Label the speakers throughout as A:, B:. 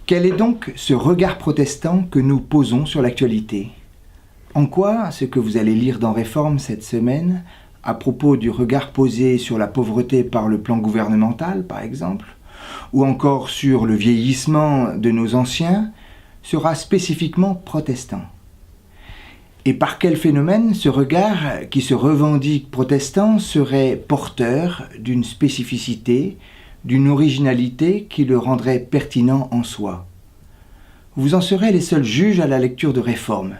A: Quel est donc ce regard protestant que nous posons sur l'actualité? En quoi ce que vous allez lire dans Réforme cette semaine, à propos du regard posé sur la pauvreté par le plan gouvernemental, par exemple, ou encore sur le vieillissement de nos anciens, sera spécifiquement protestant? Et par quel phénomène ce regard, qui se revendique protestant, serait porteur d'une spécificité, d'une originalité qui le rendrait pertinent en soi? Vous en serez les seuls juges à la lecture de Réforme.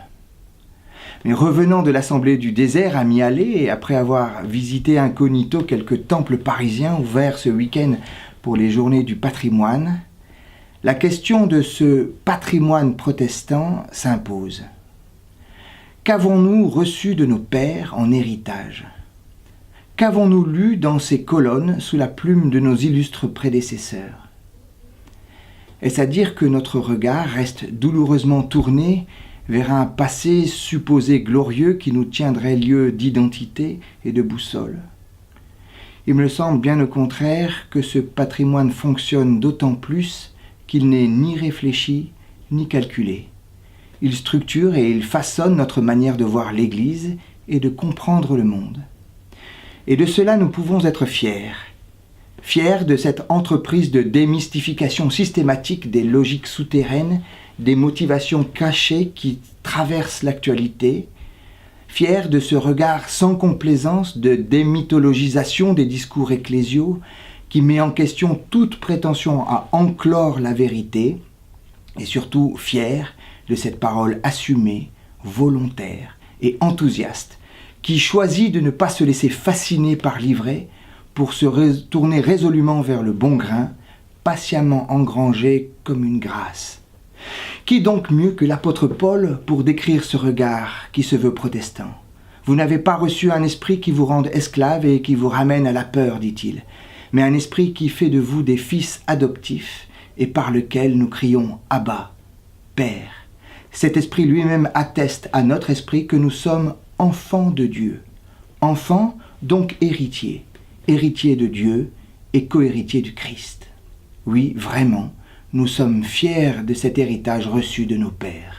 A: Mais revenant de l'Assemblée du désert à m'y-aller, et après avoir visité incognito quelques temples parisiens ouverts ce week-end pour les journées du patrimoine, la question de ce patrimoine protestant s'impose. Qu'avons-nous reçu de nos pères en héritage? Qu'avons-nous lu dans ces colonnes sous la plume de nos illustres prédécesseurs? Est-ce à dire que notre regard reste douloureusement tourné vers un passé supposé glorieux qui nous tiendrait lieu d'identité et de boussole? Il me semble bien au contraire que ce patrimoine fonctionne d'autant plus qu'il n'est ni réfléchi ni calculé. Il structure et il façonne notre manière de voir l'Église et de comprendre le monde. Et de cela nous pouvons être fiers. Fiers de cette entreprise de démystification systématique des logiques souterraines, des motivations cachées qui traversent l'actualité. Fiers de ce regard sans complaisance de démythologisation des discours ecclésiaux qui met en question toute prétention à enclore la vérité. Et surtout fiers de cette parole assumée, volontaire et enthousiaste, qui choisit de ne pas se laisser fasciner par l'ivraie pour se tourner résolument vers le bon grain, patiemment engrangé comme une grâce. Qui donc mieux que l'apôtre Paul pour décrire ce regard qui se veut protestant? Vous n'avez pas reçu un esprit qui vous rende esclave et qui vous ramène à la peur, dit-il, mais un esprit qui fait de vous des fils adoptifs et par lequel nous crions « Abba, Père ». Cet esprit lui-même atteste à notre esprit que nous sommes enfants de Dieu. Enfants, donc héritiers. Héritiers de Dieu et co-héritiers du Christ. Oui, vraiment, nous sommes fiers de cet héritage reçu de nos pères.